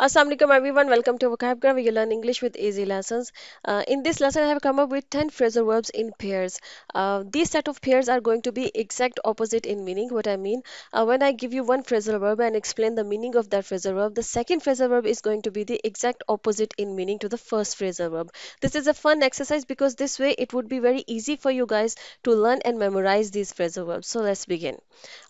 Assalamu alaikum everyone. Welcome to Vocabgram where you learn English with easy lessons. In this lesson, I have come up with 10 phrasal verbs in pairs. These set of pairs are going to be exact opposite in meaning. What I mean, when I give you one phrasal verb and explain the meaning of that phrasal verb, the second phrasal verb is going to be the exact opposite in meaning to the first phrasal verb. This is a fun exercise because this way it would be very easy for you guys to learn and memorize these phrasal verbs. So let's begin.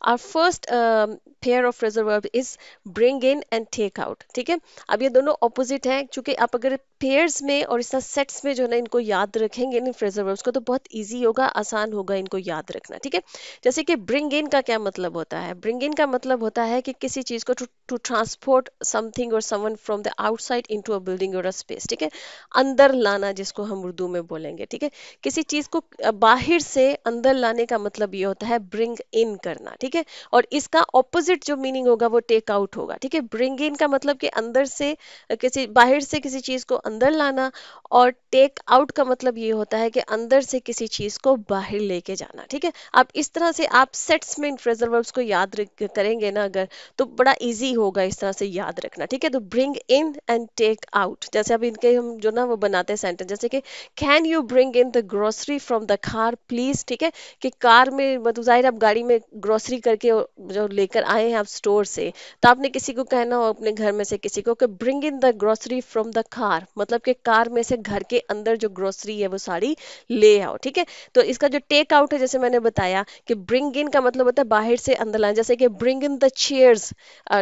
Our first pair of phrasal verb is bring in and take out. ठीक है, अब ये दोनों opposite हैं, क्योंकि आप अगर pairs में और इस तरह सेट्स में जो है ना इनको याद रखेंगे इन फ्रेजल वर्ब्स को तो बहुत इजी होगा, आसान होगा इनको याद रखना। ठीक है, जैसे कि ब्रिंग इन का क्या मतलब होता है? ब्रिंग इन का मतलब होता है कि किसी चीज को टू ट्रांसपोर्ट समथिंग और someone from the outside into a building और अ स्पेस। ठीक है, अंदर लाना जिसको हम उर्दू में बोलेंगे। ठीक है, किसी चीज को बाहर से अंदर लाने का मतलब ये होता है ब्रिंग इन करना। ठीक है, और इसका ऑपोजिट जो मीनिंग होगा वो टेक आउट होगा। ठीक है, ब्रिंग इन का मतलब कि अंदर से किसी बाहर से किसी चीज को अंदर लाना, और टेक आउट का मतलब ये होता है कि अंदर से किसी चीज को बाहर लेके जाना। ठीक है, आप इस तरह से आप सेट्स में इन फ्रेजल वर्ब्स को याद करेंगे ना अगर, तो बड़ा इजी होगा इस तरह से याद रखना। ठीक है, तो bring in and take out, जैसे अब इनके हम जो ना वो बनाते हैं सेंटेंस, जैसे कि can you bring in the grocery from the car please. ठीक है, कि कार में मतलब जाहिर है आप गाड़ी में ग्रोसरी करके जो लेकर आए हैं आप स्टोर से, तो आपने किसी को कहना हो अपने घर में से किसी को कि bring in the grocery from the car, मतलब कि कार में से घर के अंदर जो ग्रोसरी है वो सारी ले आओ। ठीक है, तो इसका जो टेक आउट है जैसे मैंने बताया कि ब्रिंग इन का मतलब होता है बाहर से अंदर लाना, जैसे कि ब्रिंग इन द चेयर्स।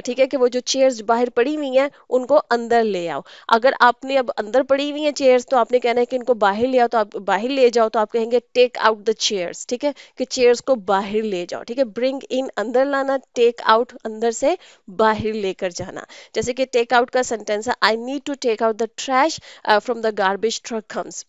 ठीक है, कि वो जो चेयर्स बाहर पड़ी हुई हैं उनको अंदर ले आओ। अगर आपने अब अंदर पड़ी हुई हैं चेयर्स तो आपने कहना है कि इनको बाहर ले आओ, तो आप बाहर ले जाओ तो आप कहेंगे टेक आउट द चेयर्स। ठीक है, कि चेयर्स को बाहर ले जाओ। ठीक है, ब्रिंग इन अंदर लाना, टेक आउट अंदर से बाहर लेकर जाना। जैसे कि टेक आउट का सेंटेंस है, I need to take out the trash from the garbage truck comes.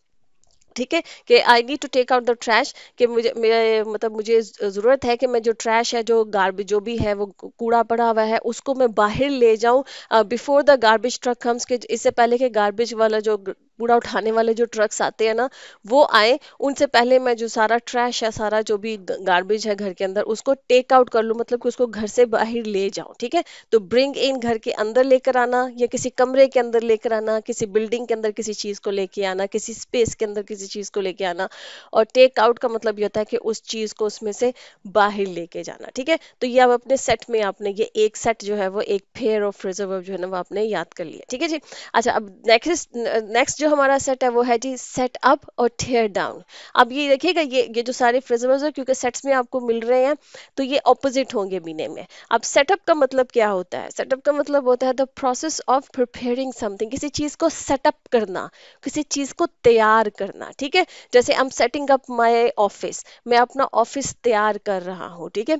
ठीक है, कि I need to take out the trash, कि मुझे मेरे मतलब मुझे ज़रूरत है कि मैं जो ट्रैश है जो गार्बेज जो भी है वो कूड़ा पड़ा हुआ है उसको मैं बाहर ले जाऊं before the garbage truck comes, के इससे पहले कि गार्बेज वाला जो कूड़ा उठाने वाले जो ट्रक्स आते हैं ना वो आए, उनसे पहले मैं जो सारा ट्रैश है सारा जो भी गार्बेज है घर के अंदर उसको टेक आउट कर लूं, मतलब कि उसको घर से बाहर ले जाऊं। ठीक है, तो ब्रिंग इन घर के अंदर लेकर आना, या किसी कमरे के अंदर लेकर आना, किसी बिल्डिंग के अंदर किसी चीज को लेके आना, किसी स्पेस के अंदर किसी चीज को लेके आना। और टेक आउट का मतलब ये होता है कि उस चीज को उसमें से बाहर लेके जाना। ठीक है, तो ये अब अपने सेट में आपने ये एक सेट जो है वो एक पेयर ऑफ फ्रेजल वर्ब जो है ना वो आपने याद कर लिया। ठीक है जी। अच्छा, अब नेक्स्ट जो हमारा सेट है वो है जी सेट अप और टेयर डाउन। अब ये देखिएगा, ये जो सारे फ्रेजल वर्ब्स है क्योंकि सेट्स में आपको मिल रहे हैं तो ये ऑपोजिट होंगे मीनिंग में। अब सेटअप का मतलब क्या होता है? सेटअप का मतलब होता है the process of preparing something, किसी चीज को सेटअप करना, किसी चीज को तैयार करना। ठीक है, जैसे I am setting up my office, मैं अपना ऑफिस तैयार कर रहा हूँ। ठीक है,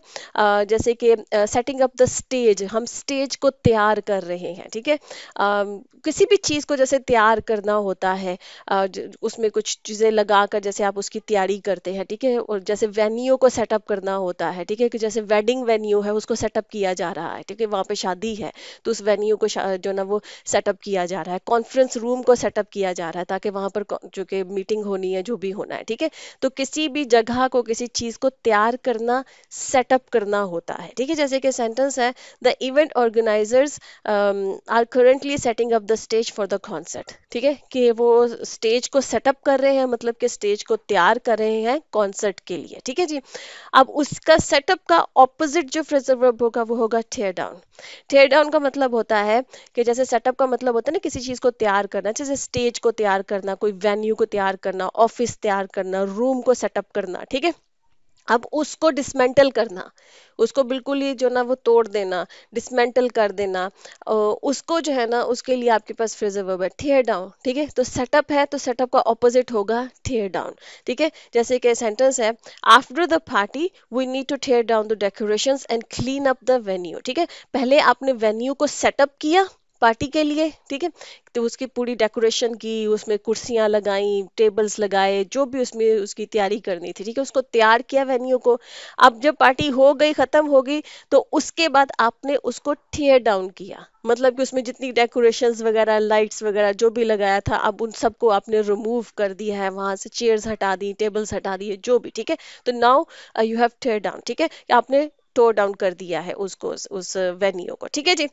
जैसे कि सेटिंग अप द स्टेज, हम स्टेज को तैयार कर रहे हैं। ठीक है, किसी भी चीज को जैसे तैयार करना होता है, उसमें कुछ चीजें लगाकर जैसे आप उसकी तैयारी करते हैं। ठीक है, और जैसे वेन्यू को सेटअप करना होता है। ठीक है, कि जैसे वेडिंग वेन्यू है उसको सेटअप किया जा रहा है। ठीक है, वहां पे शादी है तो उस वेन्यू को जो ना वो सेटअप किया जा रहा है। कॉन्फ्रेंस रूम को सेटअप किया जा रहा है ताकि वहां पर जो कि मीटिंग होनी है जो भी होना है। ठीक है, तो किसी भी जगह को किसी चीज को तैयार करना सेटअप करना होता है। ठीक है, जैसे कि सेंटेंस है the event organisers are currently setting up the stage for the concert. ठीक है, कि वो स्टेज को सेटअप कर रहे हैं, मतलब कि स्टेज को तैयार कर रहे हैं कॉन्सर्ट के लिए। ठीक है जी। अब उसका सेटअप का ऑपोजिट जो फ्रेजल वर्ब होगा वो होगा टेयर डाउन। टेयर डाउन का मतलब होता है कि जैसे सेटअप का मतलब होता है ना किसी चीज को तैयार करना, जैसे स्टेज को तैयार करना, कोई वेन्यू को तैयार करना, ऑफिस तैयार करना, रूम को सेटअप करना। ठीक है, अब उसको डिसमेंटल करना, उसको बिल्कुल ही जो ना वो तोड़ देना, डिसमेंटल कर देना, उसको जो है ना उसके लिए आपके पास फ्रेजल वर्ब है टेयर डाउन। ठीक है, तो सेटअप है तो सेटअप का ऑपोजिट होगा टेयर डाउन। ठीक है, जैसे कि सेंटेंस है after the party we need to tear down the decorations and clean up the venue. ठीक है, पहले आपने वेन्यू को सेटअप किया पार्टी के लिए। ठीक है, तो उसकी पूरी डेकोरेशन की, उसमें कुर्सियां लगाई, टेबल्स लगाए, जो भी उसमें उसकी तैयारी करनी थी। ठीक है, उसको तैयार किया वेन्यू को। अब जब पार्टी हो गई खत्म हो गई तो उसके बाद आपने उसको टेयर डाउन किया, मतलब कि उसमें जितनी डेकोरेशंस वगैरह लाइट्स वगैरह जो भी लगाया था अब उन सबको आपने रिमूव कर दिया है, वहां से चेयर्स हटा दी, टेबल्स हटा दिए, जो भी। ठीक है, तो now you have tear down. ठीक है, कि आपने टोर डाउन कर दिया है उसको उस वेन्यू को। ठीक है जी।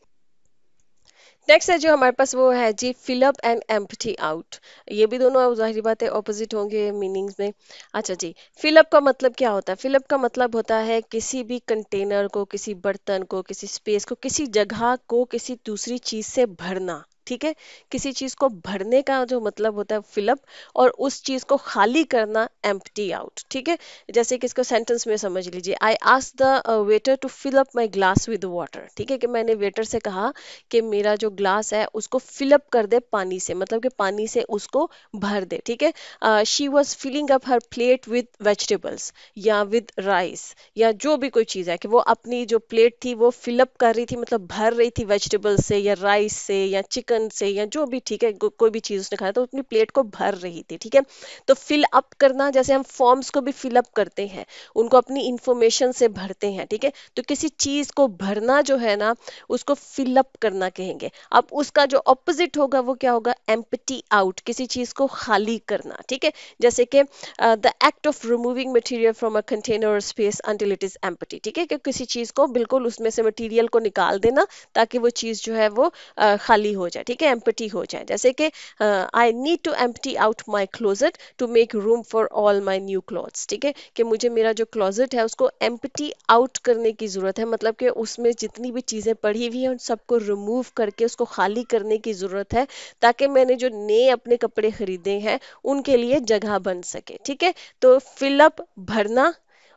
नेक्स्ट है जो हमारे पास वो है जी fill up and empty out. ये भी दोनों जाहिर बात है ऑपोजिट होंगे मीनिंग्स में। अच्छा जी, फिल अप का मतलब क्या होता है? फिल अप का मतलब होता है किसी भी कंटेनर को, किसी बर्तन को, किसी स्पेस को, किसी जगह को किसी दूसरी चीज से भरना। ठीक है, किसी चीज को भरने का जो मतलब होता है फिल अप, और उस चीज को खाली करना एम्प्टी आउट। ठीक है, जैसे कि इसको सेंटेंस में समझ लीजिए, I ask the waiter to fill up my glass with water. ठीक है, कि मैंने वेटर से कहा कि मेरा जो ग्लास है उसको फिल अप कर दे पानी से, मतलब कि पानी से उसको भर दे। ठीक है, she was filling up her plate with vegetables या विद राइस, या जो भी कोई चीज़ है कि वो अपनी जो प्लेट थी वो फिल अप कर रही थी, मतलब भर रही थी वेजिटेबल से या राइस से या चिकन से या जो भी। ठीक है, कोई भी चीज़ उसने खाया तो अपनी प्लेट को भर रही थी। ठीक है, तो फिल अप करना, जैसे हम फॉर्म्स को भी फिल अप करते हैं, उनको अपनी इंफॉर्मेशन से भरते हैं। ठीक है, तो किसी चीज़ को भरना जो है ना, उसको फिल अप करना कहेंगे। अब उसका जो ऑपोजिट होगा वो क्या होगा? एम्प्टी आउट, किसी चीज को खाली करना। ठीक है, जैसे कि the act of removing material from a container और space until it is empty. ठीक है, कि किसी चीज को बिल्कुल उसमें से मटेरियल को निकाल देना ताकि वो चीज जो है वो खाली हो जाए। ठीक है, एम्प्टी हो जाए। जैसे कि I need to empty out my closet to make room for all my new clothes. ठीक है, कि मुझे मेरा जो क्लोजेट है उसको एम्प्टी आउट करने की जरूरत है, मतलब कि उसमें जितनी भी चीजें पड़ी हुई हैं उन सबको रिमूव करके उसको खाली करने की जरूरत है, ताकि मैंने जो नए अपने कपड़े खरीदे हैं उनके लिए जगह बन सके। ठीक है, तो फिल अप भरना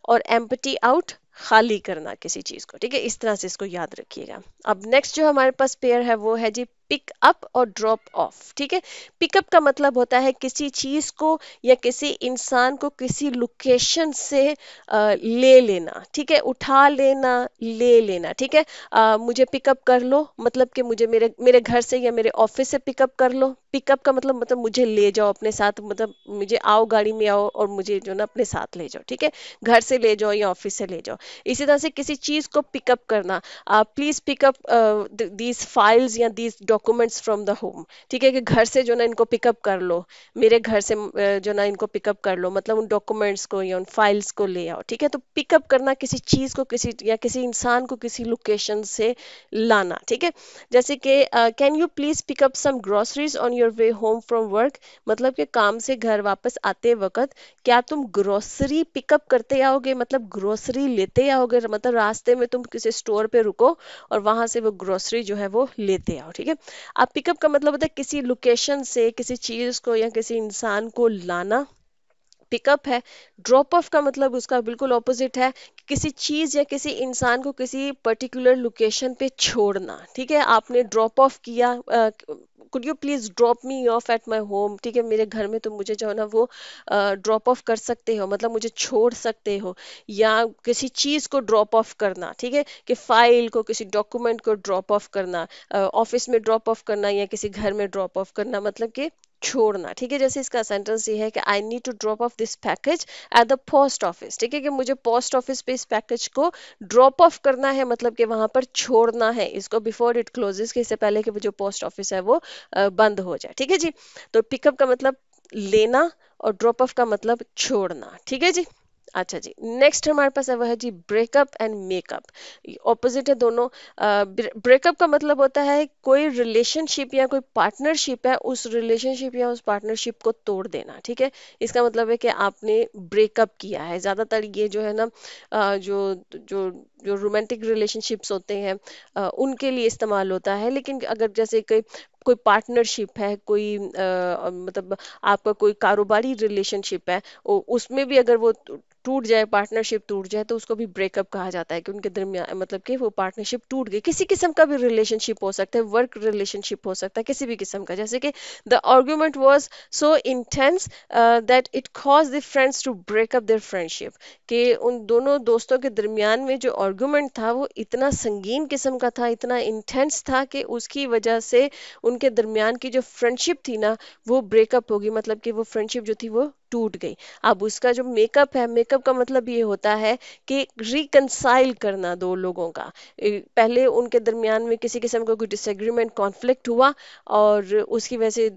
और एम्प्टी आउट खाली करना किसी चीज को। ठीक है, इस तरह से इसको याद रखिएगा। अब नेक्स्ट जो हमारे पास पेयर है वो है जी पिक अप और ड्रॉप ऑफ। ठीक है, पिकअप का मतलब होता है किसी चीज को या किसी इंसान को किसी लोकेशन से ले लेना। ठीक है, उठा लेना, ले लेना। ठीक है, मुझे पिकअप कर लो, मतलब कि मुझे मेरे मेरे घर से या मेरे ऑफिस से पिकअप कर लो। पिकअप का मतलब मुझे ले जाओ अपने साथ, मतलब मुझे आओ, गाड़ी में आओ और मुझे जो ना अपने साथ ले जाओ। ठीक है, घर से ले जाओ या ऑफिस से ले जाओ। इसी तरह से किसी चीज को पिकअप करना, प्लीज पिकअप दीज फाइल्स या these documents from the home. ठीक है, कि घर से जो ना इनको पिकअप कर लो, मेरे घर से जो ना इनको पिकअप कर लो, मतलब उन डॉक्यूमेंट्स को या उन फाइल्स को ले आओ। ठीक है, तो पिकअप करना किसी चीज को, किसी या किसी इंसान को किसी लोकेशन से लाना। ठीक है, जैसे कि can you please pick up some groceries on your way home from work, मतलब कि काम से घर वापस आते वक्त क्या तुम ग्रोसरी पिकअप करते आओगे, मतलब ग्रोसरी लेते आओगे, मतलब रास्ते में तुम किसी स्टोर पे रुको और वहां से वो ग्रोसरी जो है वो लेते आओ। ठीक है, अब पिकअप का मतलब होता है किसी लोकेशन से किसी चीज को या किसी इंसान को लाना, पिकअप है। ड्रॉप ऑफ का मतलब उसका बिल्कुल ऑपोजिट है कि किसी चीज या किसी इंसान को किसी पर्टिकुलर लोकेशन पे छोड़ना। ठीक है, आपने ड्रॉप ऑफ किया, could you please drop me of at my home. ठीक है, मेरे घर में तुम मुझे जो है ना वो ड्रॉप ऑफ कर सकते हो, मतलब मुझे छोड़ सकते हो। या किसी चीज को ड्रॉप ऑफ करना। ठीक है, कि फाइल को, किसी डॉक्यूमेंट को ड्रॉप ऑफ करना, ऑफिस में ड्रॉप ऑफ करना या किसी घर में ड्रॉप ऑफ करना, मतलब कि छोड़ना। ठीक है, जैसे इसका सेंटेंस ये है कि I need to drop off this package at the post office. ठीक है, कि मुझे पोस्ट ऑफिस पे इस पैकेज को ड्रॉप ऑफ करना है, मतलब कि वहां पर छोड़ना है इसको बिफोर इट क्लोजेस, कि इससे पहले कि वो जो पोस्ट ऑफिस है वो बंद हो जाए। ठीक है जी, तो पिकअप का मतलब लेना और ड्रॉप ऑफ का मतलब छोड़ना। ठीक है जी। अच्छा जी, नेक्स्ट हमारे पास है वह है जी ब्रेकअप एंड मेकअप। ऑपोजिट है दोनों। ब्रेकअप का मतलब होता है कोई रिलेशनशिप या कोई पार्टनरशिप है, उस रिलेशनशिप या उस पार्टनरशिप को तोड़ देना। ठीक है, इसका मतलब है कि आपने ब्रेकअप किया है। ज्यादातर ये जो है ना जो जो जो रोमांटिक रिलेशनशिप्स होते हैं उनके लिए इस्तेमाल होता है, लेकिन अगर जैसे कोई कोई पार्टनरशिप है, कोई मतलब आपका कोई कारोबारी रिलेशनशिप है, उसमें भी अगर वो टूट जाए, पार्टनरशिप टूट जाए, तो उसको भी ब्रेकअप कहा जाता है, कि उनके दरमियान मतलब कि वो पार्टनरशिप टूट गई। किसी किस्म का भी रिलेशनशिप हो सकता है, वर्क रिलेशनशिप हो सकता है, किसी भी किस्म का। जैसे कि the argument was so intense that it cause the friends to break up their friendship, कि उन दोनों दोस्तों के दरमियान में जो आर्ग्यूमेंट था वो इतना संगीन किस्म का था, इतना इंटेंस था कि उसकी वजह से उनके दरमियान की जो फ्रेंडशिप थी ना वो ब्रेकअप होगी, मतलब कि वो फ्रेंडशिप जो थी वो टूट गई। अब उसका जो मेकअप है, मेकअप का मतलब ये होता है कि रिकंसाइल करना दो लोगों का। पहले उनके दरमियान में किसी किस्म का कोई डिसएग्रीमेंट, कॉन्फ्लिक्ट हुआ और उसकी वजह से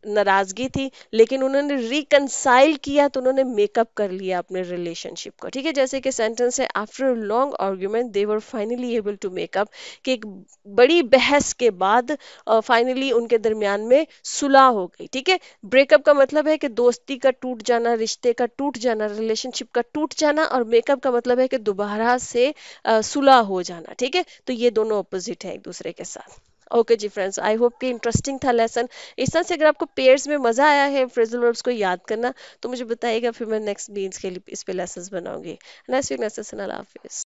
नाराजगी थी, लेकिन उन्होंने रिकंसाइल किया, तो उन्होंने मेकअप कर लिया अपने रिलेशनशिप को। ठीक है, जैसे कि सेंटेंस है, after long argument they were finally able to make up, कि एक बड़ी बहस के बाद फाइनली उनके दरमियान में सुलह हो गई। ठीक है, ब्रेकअप का मतलब है कि दोस्ती का टूट जाना, रिश्ते का टूट जाना, रिलेशनशिप का टूट जाना, और मेकअप का मतलब है कि दोबारा से सुलह हो जाना। ठीक है, तो ये दोनों अपोजिट है एक दूसरे के साथ। ओके जी फ्रेंड्स, आई होप कि इंटरेस्टिंग था लेसन। इस तरह से अगर आपको पेयर्स में मजा आया है फ्रेजल वर्ब्स को याद करना, तो मुझे बताइएगा, फिर मैं नेक्स्ट बीन्स के लिए इस पे लेसन्स बनाऊंगी। नेक्स्ट वीक नेक्स्ट सेशन, अल्लाह हाफिज।